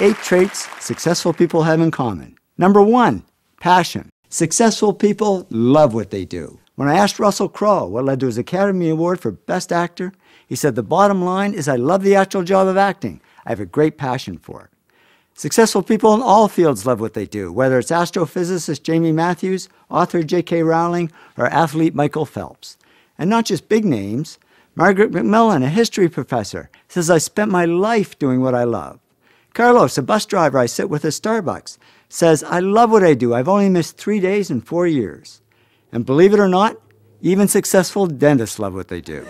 8 traits successful people have in common. Number 1, passion. Successful people love what they do. When I asked Russell Crowe what led to his Academy Award for Best Actor, he said, the bottom line is I love the actual job of acting. I have a great passion for it. Successful people in all fields love what they do, whether it's astrophysicist Jamie Matthews, author J.K. Rowling, or athlete Michael Phelps. And not just big names. Margaret McMillan, a history professor, says, I spent my life doing what I love. Carlos, a bus driver I sit with at Starbucks, says, I love what I do. I've only missed 3 days in 4 years. And believe it or not, even successful dentists love what they do.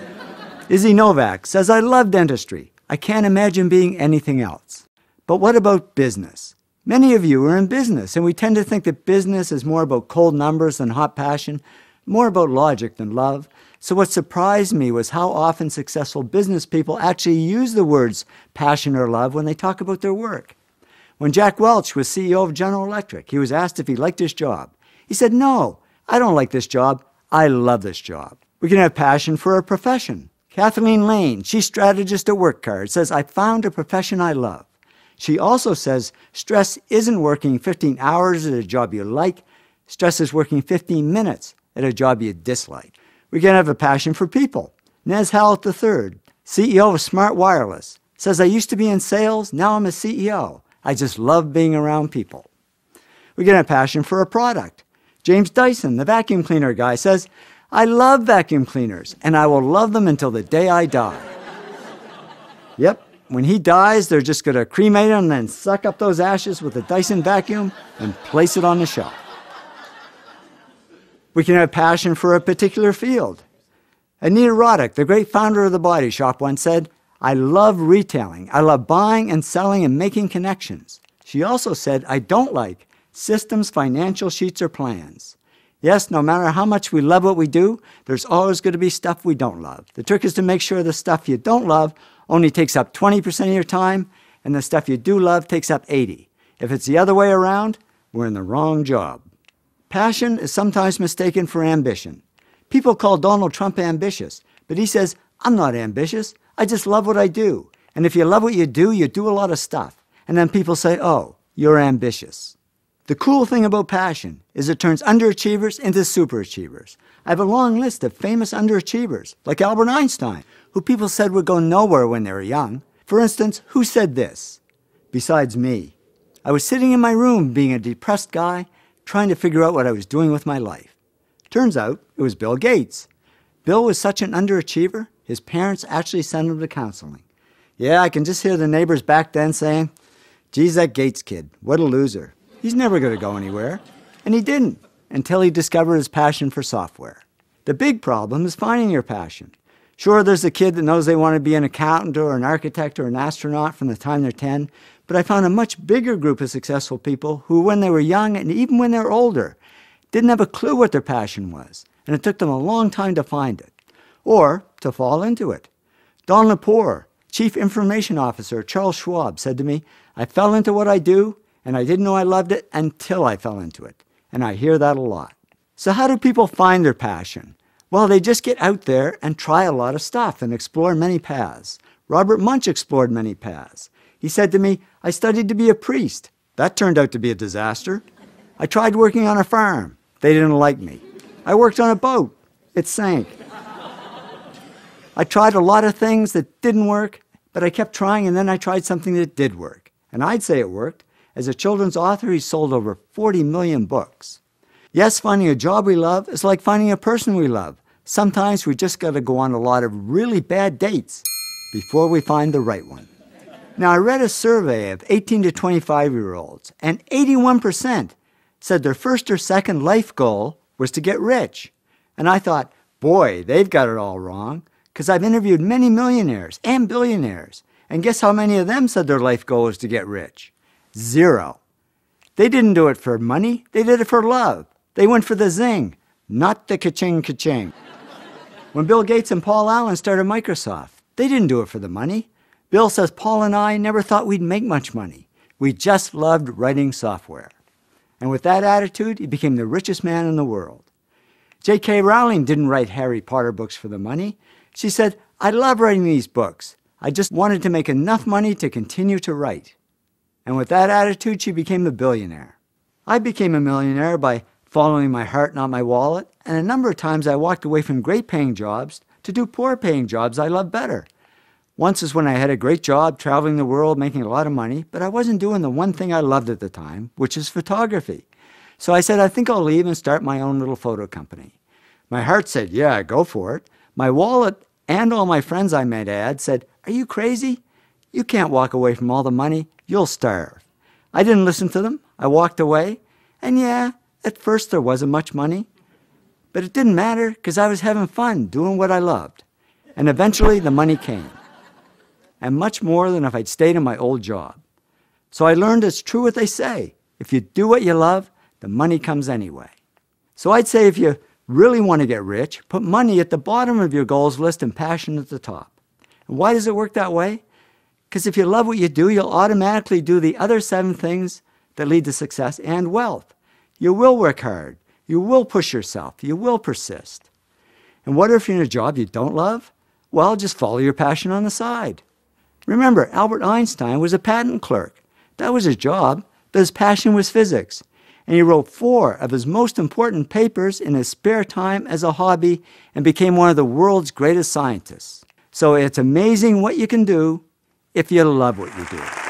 Izzy Novak says, I love dentistry. I can't imagine being anything else. But what about business? Many of you are in business, and we tend to think that business is more about cold numbers than hot passion, more about logic than love. So what surprised me was how often successful business people actually use the words passion or love when they talk about their work. When Jack Welch was CEO of General Electric, he was asked if he liked his job. He said, no, I don't like this job. I love this job. We can have passion for a profession. Kathleen Lane, she's strategist at WorkCard, says, I found a profession I love. She also says, stress isn't working 15 hours at a job you like. Stress is working 15 minutes at a job you dislike. We can have a passion for people. Nez Hallett III, CEO of Smart Wireless, says, I used to be in sales, now I'm a CEO. I just love being around people. We can have passion for a product. James Dyson, the vacuum cleaner guy, says, I love vacuum cleaners, and I will love them until the day I die. Yep, when he dies, they're just going to cremate him and then suck up those ashes with a Dyson vacuum and place it on the shelf. We can have passion for a particular field. Anita Roddick, the great founder of The Body Shop, once said, I love retailing. I love buying and selling and making connections. She also said, I don't like systems, financial sheets, or plans. Yes, no matter how much we love what we do, there's always going to be stuff we don't love. The trick is to make sure the stuff you don't love only takes up 20% of your time, and the stuff you do love takes up 80%. If it's the other way around, we're in the wrong job. Passion is sometimes mistaken for ambition. People call Donald Trump ambitious, but he says, I'm not ambitious. I just love what I do. And if you love what you do a lot of stuff. And then people say, oh, you're ambitious. The cool thing about passion is it turns underachievers into superachievers. I have a long list of famous underachievers, like Albert Einstein, who people said would go nowhere when they were young. For instance, who said this? Besides me. I was sitting in my room being a depressed guy, trying to figure out what I was doing with my life. Turns out it was Bill Gates. Bill was such an underachiever, his parents actually sent him to counseling. Yeah, I can just hear the neighbors back then saying, geez, that Gates kid, what a loser. He's never going to go anywhere. And he didn't, until he discovered his passion for software. The big problem is finding your passion. Sure, there's a kid that knows they want to be an accountant or an architect or an astronaut from the time they're 10, but I found a much bigger group of successful people who, when they were young and even when they were older, didn't have a clue what their passion was, and it took them a long time to find it, or to fall into it. Don Lepore, Chief Information Officer at Charles Schwab, said to me, I fell into what I do, and I didn't know I loved it until I fell into it. And I hear that a lot. So how do people find their passion? Well, they just get out there and try a lot of stuff and explore many paths. Robert Munch explored many paths. He said to me, I studied to be a priest. That turned out to be a disaster. I tried working on a farm. They didn't like me. I worked on a boat. It sank. I tried a lot of things that didn't work, but I kept trying, and then I tried something that did work. And I'd say it worked. As a children's author, he sold over 40 million books. Yes, finding a job we love is like finding a person we love. Sometimes we just got to go on a lot of really bad dates before we find the right one. Now, I read a survey of 18 to 25-year-olds, and 81% said their first or second life goal was to get rich. And I thought, boy, they've got it all wrong, because I've interviewed many millionaires and billionaires, and guess how many of them said their life goal was to get rich? 0. They didn't do it for money, they did it for love. They went for the zing, not the ka-ching ka-ching. When Bill Gates and Paul Allen started Microsoft, they didn't do it for the money. Bill says Paul and I never thought we'd make much money. We just loved writing software. And with that attitude, he became the richest man in the world. J.K. Rowling didn't write Harry Potter books for the money. She said, I love writing these books. I just wanted to make enough money to continue to write. And with that attitude, she became a billionaire. I became a millionaire by following my heart, not my wallet, and a number of times I walked away from great-paying jobs to do poor-paying jobs I love better. Once is when I had a great job traveling the world, making a lot of money, but I wasn't doing the one thing I loved at the time, which is photography. So I said, I think I'll leave and start my own little photo company. My heart said, yeah, go for it. My wallet and all my friends I met said, are you crazy? You can't walk away from all the money. You'll starve. I didn't listen to them. I walked away. And yeah, at first there wasn't much money. But it didn't matter because I was having fun doing what I loved. And eventually the money came. And much more than if I'd stayed in my old job. So I learned it's true what they say. If you do what you love, the money comes anyway. So I'd say if you really want to get rich, put money at the bottom of your goals list and passion at the top. And why does it work that way? Because if you love what you do, you'll automatically do the other 7 things that lead to success and wealth. You will work hard. You will push yourself. You will persist. And what if you're in a job you don't love? Well, just follow your passion on the side. Remember, Albert Einstein was a patent clerk. That was his job, but his passion was physics. And he wrote 4 of his most important papers in his spare time as a hobby and became one of the world's greatest scientists. So it's amazing what you can do if you love what you do.